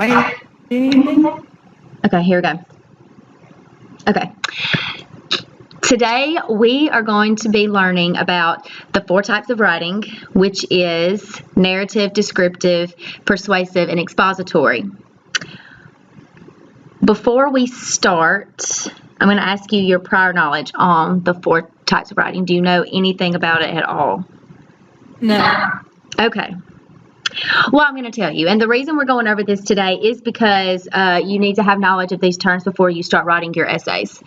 anything? Okay, here we go. Okay. Today we are going to be learning about the 4 types of writing, which is narrative, descriptive, persuasive, and expository. Before we start, I'm going to ask you your prior knowledge on the 4 types of writing. Do you know anything about it at all? No. Okay. Well, I'm going to tell you. And the reason we're going over this today is because you need to have knowledge of these terms before you start writing your essays.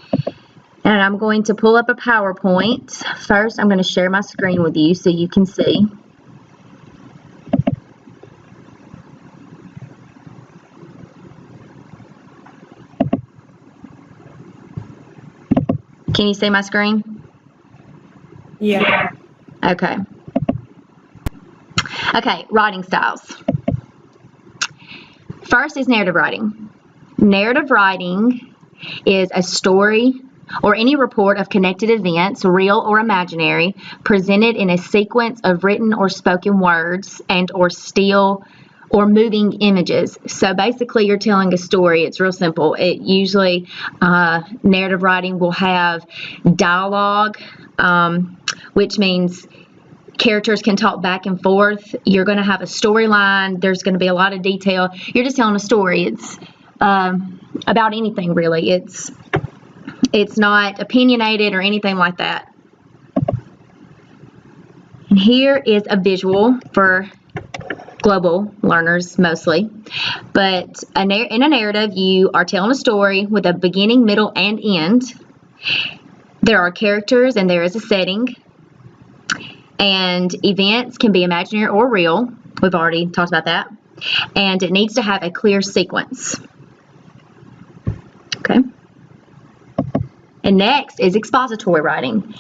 And I'm going to pull up a PowerPoint. First, I'm going to share my screen with you so you can see. Can you see my screen? Yeah. Okay. Okay, writing styles. First is narrative writing. Narrative writing is a story or any report of connected events, real or imaginary, presented in a sequence of written or spoken words and or still or moving images. So basically you're telling a story. It's real simple. It usually, narrative writing will have dialogue, which means characters can talk back and forth. You're going to have a storyline. There's going to be a lot of detail. You're just telling a story. It's about anything, really. It's not opinionated or anything like that. And here is a visual for global learners mostly. But in a narrative, you are telling a story with a beginning, middle, and end. There are characters and there is a setting. And events can be imaginary or real. We've already talked about that. And it needs to have a clear sequence. Okay. And next is expository writing.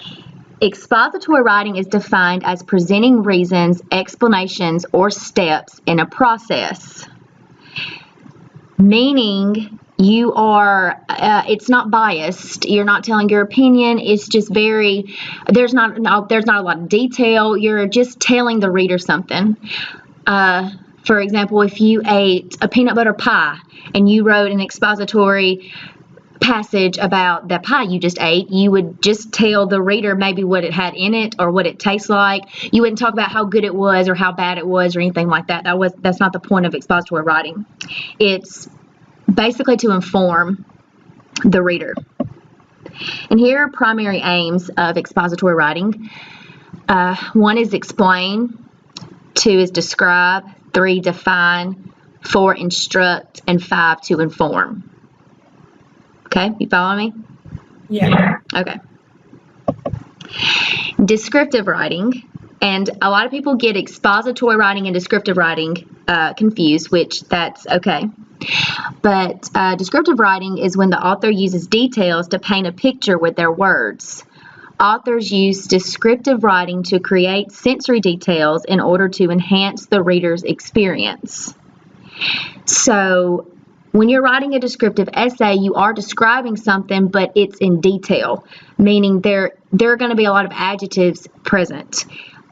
Expository writing is defined as presenting reasons, explanations, or steps in a process. Meaning you are, it's not biased. You're not telling your opinion. It's just there's not a lot of detail. You're just telling the reader something. For example, if you ate a peanut butter pie and you wrote an expository passage about the pie you just ate, you would just tell the reader maybe what it had in it or what it tastes like. You wouldn't talk about how good it was or how bad it was or anything like that. That's not the point of expository writing. It's basically to inform the reader. And here are primary aims of expository writing. 1 is explain, 2 is describe, 3 define, 4 instruct, and 5 to inform. Okay, you follow me? Yeah. Okay. Descriptive writing, and a lot of people get expository writing and descriptive writing confused, which that's okay. But descriptive writing is when the author uses details to paint a picture with their words. Authors use descriptive writing to create sensory details in order to enhance the reader's experience. So when you're writing a descriptive essay, you are describing something, but it's in detail, meaning there are going to be a lot of adjectives present.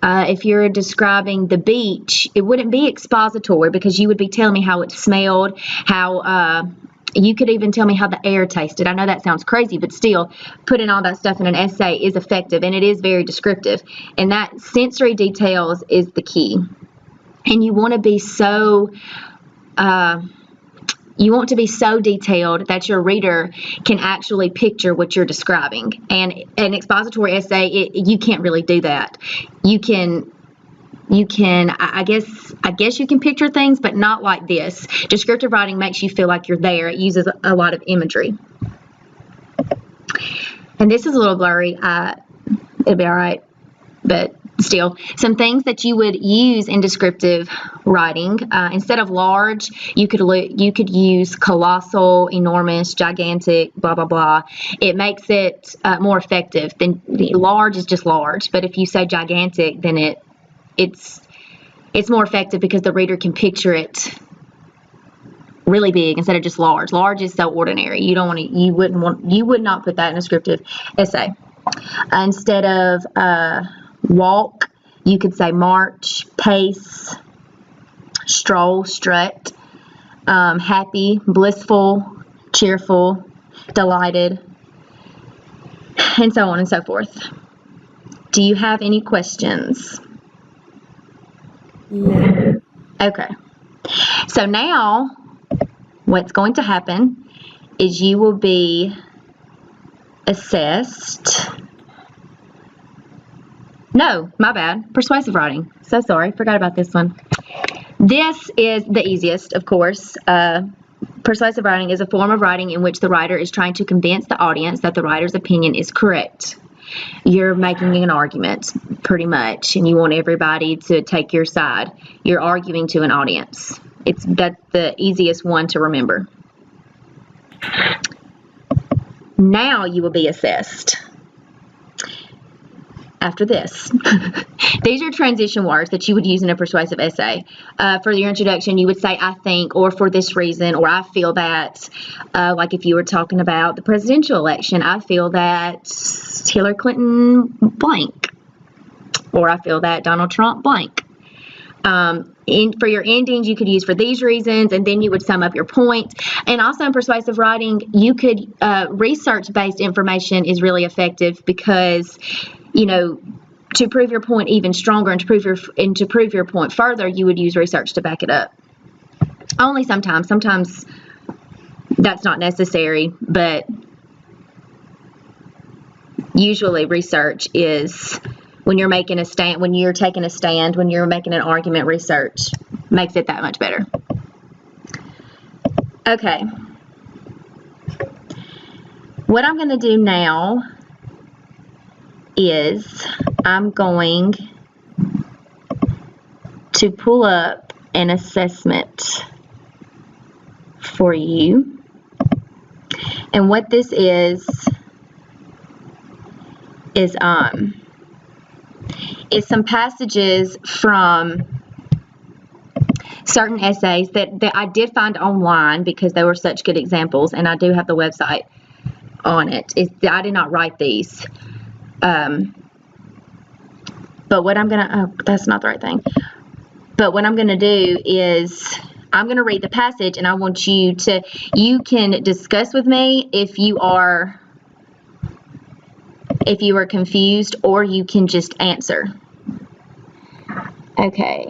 If you're describing the beach, it wouldn't be expository because you would be telling me how it smelled, how you could even tell me how the air tasted. I know that sounds crazy, but still, putting all that stuff in an essay is effective, and it is very descriptive. And that sensory details is the key. And you want to be so detailed that your reader can actually picture what you're describing. And an expository essay, you can't really do that. You can, I guess you can picture things, but not like this. Descriptive writing makes you feel like you're there. It uses a lot of imagery. And this is a little blurry. It'll be all right, but still, some things that you would use in descriptive writing, instead of large, you could use colossal, enormous, gigantic, blah blah blah. It makes it more effective. Than large is just large, but if you say gigantic, then it's more effective because the reader can picture it really big instead of just large. Large is so ordinary. You would not put that in a descriptive essay. Instead of walk, you could say march, pace, stroll, strut. happy, blissful, cheerful, delighted, and so on and so forth. Do you have any questions? No. Okay. So now what's going to happen is you will be assessed. No, my bad. Persuasive writing. So sorry. Forgot about this one. This is the easiest, of course. Persuasive writing is a form of writing in which the writer is trying to convince the audience that the writer's opinion is correct. You're making an argument, pretty much, and you want everybody to take your side. You're arguing to an audience. That's the easiest one to remember. Now you will be assessed. After this. These are transition words that you would use in a persuasive essay. For your introduction, you would say, I think, or for this reason, or I feel that. Like if you were talking about the presidential election, I feel that Hillary Clinton blank. Or I feel that Donald Trump blank. For your endings, you could use for these reasons, and then you would sum up your point. And also in persuasive writing, you could, research-based information is really effective because, to prove your point even stronger and to prove your point further, you would use research to back it up. Only sometimes. Sometimes that's not necessary, but usually research is when you're making a stand, when you're taking a stand, when you're making an argument, research makes it that much better. Okay. What I'm going to do now is I'm going to pull up an assessment for you. And what this is some passages from certain essays that I did find online because they were such good examples, and I do have the website on it. I did not write these. But what I'm going to, that's not the right thing. But what I'm going to do is I'm going to read the passage, and I want you can discuss with me if you are confused, or you can just answer. Okay.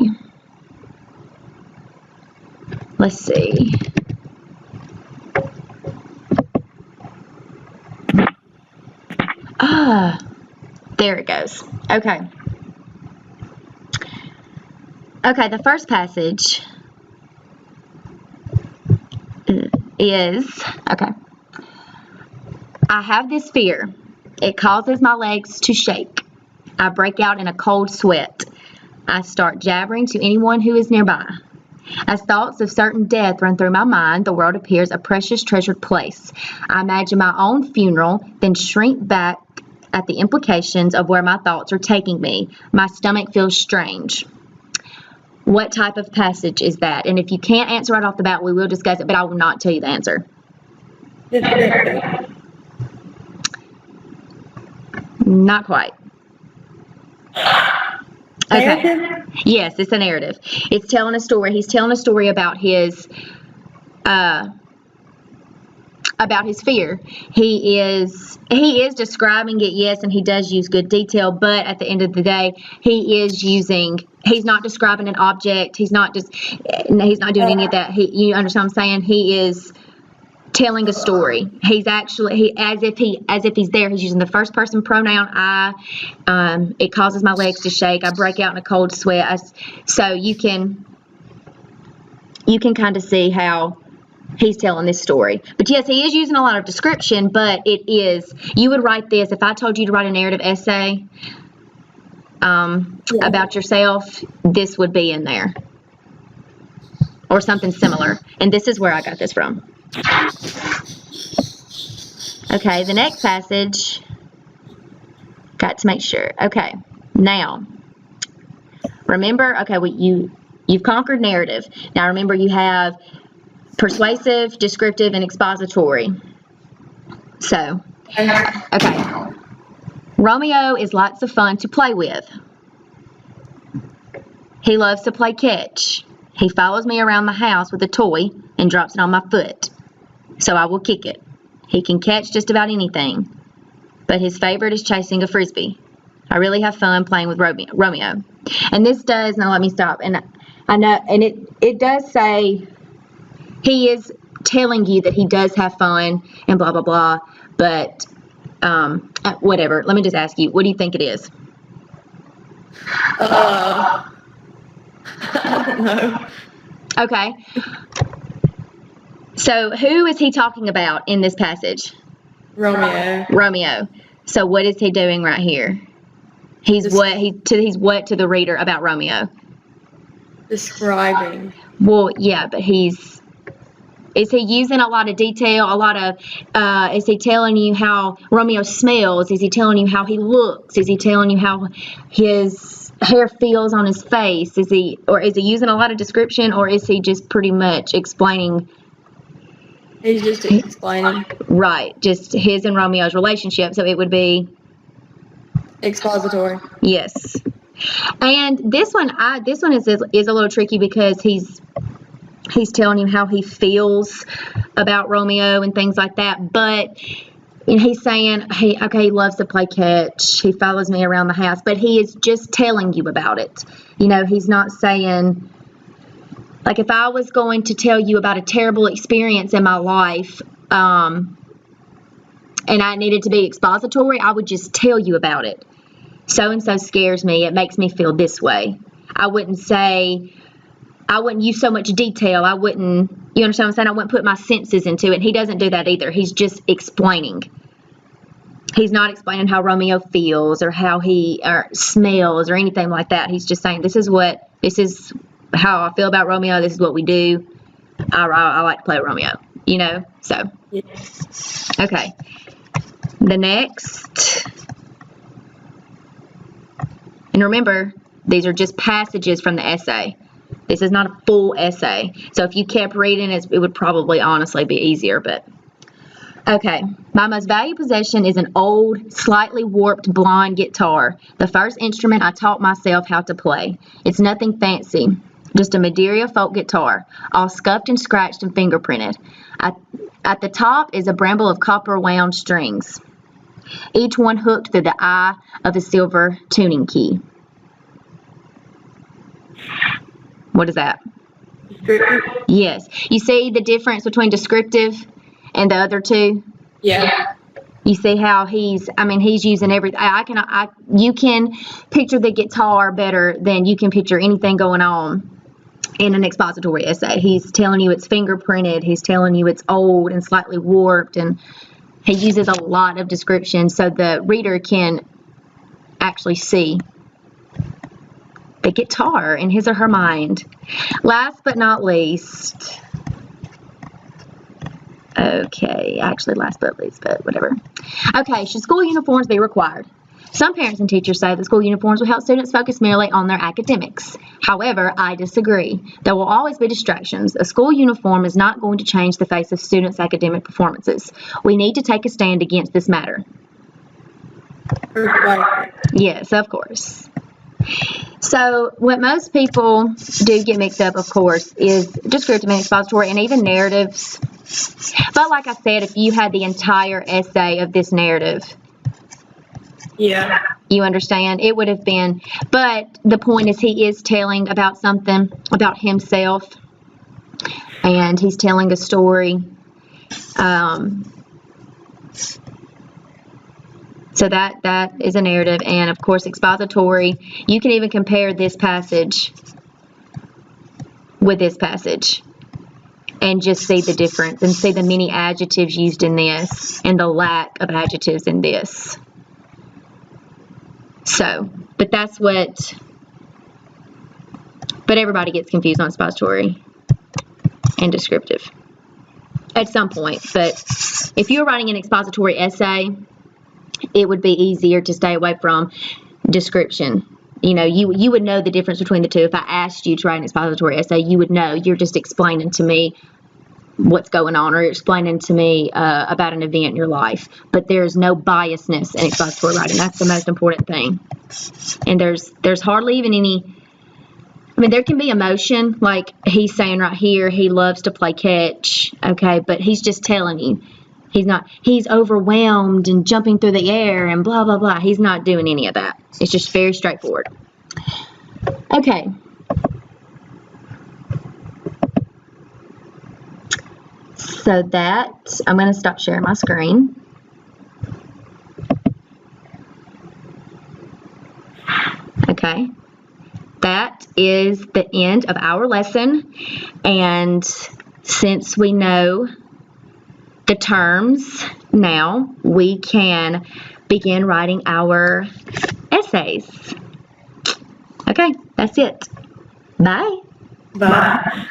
Let's see. There it goes. Okay. Okay, the first passage is, okay. I have this fear. It causes my legs to shake. I break out in a cold sweat. I start jabbering to anyone who is nearby. As thoughts of certain death run through my mind, the world appears a precious, treasured place. I imagine my own funeral, then shrink back at the implications of where my thoughts are taking me. My stomach feels strange. What type of passage is that? And if you can't answer right off the bat, we will discuss it, but I will not tell you the answer. Descriptive. Not quite. Okay. Narrative? Yes, it's a narrative. It's telling a story. He's telling a story about his fear. He is describing it, yes, and he does use good detail, but at the end of the day, he's not describing an object. He's not doing any of that. You understand what I'm saying? He is telling a story. He's actually, as if he's there. He's using the first person pronoun I. It causes my legs to shake. I break out in a cold sweat. So you can kind of see how he's telling this story. But yes, he is using a lot of description, but you would write this, if I told you to write a narrative essay about yourself, this would be in there. Or something similar. And this is where I got this from. Okay, the next passage, got to make sure. Okay, now, remember, okay, you've conquered narrative. Now remember, you have persuasive, descriptive, and expository. So, okay. Romeo is lots of fun to play with. He loves to play catch. He follows me around the house with a toy and drops it on my foot, so I will kick it. He can catch just about anything, but his favorite is chasing a frisbee. I really have fun playing with Romeo. And this does, now let me stop, and I know, and it does say he is telling you that he does have fun and blah, blah, blah, but whatever. Let me just ask you, what do you think it is? I don't know. Okay. So who is he talking about in this passage? Romeo. Romeo. So what is he doing right here? He's what to the reader about Romeo? Describing. Well, yeah, but is he using a lot of detail, is he telling you how Romeo smells? Is he telling you how he looks? Is he telling you how his hair feels on his face? Is he using a lot of description, or is he just pretty much explaining? He's just explaining. Right, just his and Romeo's relationship, so it would be Expository. yes. And this one is a little tricky because he's telling you how he feels about Romeo and things like that, but he's saying, he loves to play catch, he follows me around the house, but he is just telling you about it. He's not saying, like, if I was going to tell you about a terrible experience in my life, and I needed to be expository, I would just tell you about it. So-and-so scares me, it makes me feel this way. I wouldn't use so much detail. You understand what I'm saying? I wouldn't put my senses into it. He doesn't do that either. He's just explaining. He's not explaining how Romeo feels or how he smells or anything like that. He's just saying, this is how I feel about Romeo. This is what we do. I like to play with Romeo, so. Yes. Okay. The next. And remember, these are just passages from the essay. This is not a full essay. So if you kept reading, it would probably honestly be easier. But okay. My most valued possession is an old, slightly warped blonde guitar. The first instrument I taught myself how to play. It's nothing fancy. Just a Madeira folk guitar, all scuffed and scratched and fingerprinted. At the top is a bramble of copper wound strings, each one hooked through the eye of a silver tuning key. What is that? Descriptive? Yes. You see the difference between descriptive and the other two? Yeah. You see how he's using everything. You can picture the guitar better than you can picture anything going on in an expository essay. He's telling you it's fingerprinted. He's telling you it's old and slightly warped, and he uses a lot of description so the reader can actually see the guitar in his or her mind. Last but not least, okay, actually last but least, but whatever. Okay, should school uniforms be required? Some parents and teachers say that school uniforms will help students focus merely on their academics. However, I disagree. There will always be distractions. A school uniform is not going to change the face of students' academic performances. We need to take a stand against this matter. Yes, of course. So what most people do get mixed up, of course, is descriptive and expository and even narratives. But like I said, if you had the entire essay of this narrative, yeah, you understand, it would have been, but the point is he is telling about something, about himself, and he's telling a story. So that is a narrative, and of course expository. You can even compare this passage with this passage and just see the difference and see the many adjectives used in this and the lack of adjectives in this. So, but everybody gets confused on expository and descriptive at some point. But if you're writing an expository essay, it would be easier to stay away from description. You would know the difference between the two. If I asked you to write an expository essay, you would know. You're just explaining to me what's going on, or explaining to me about an event in your life. But there's no biasness in expository writing. That's the most important thing. And there's hardly even any I mean, there can be emotion, like he's saying right here, he loves to play catch, okay, but he's just telling you. He's overwhelmed and jumping through the air and blah, blah, blah. He's not doing any of that. It's just very straightforward. Okay. So I'm going to stop sharing my screen. Okay. That is the end of our lesson. And since we know the terms now, we can begin writing our essays. Okay, that's it. Bye. Bye.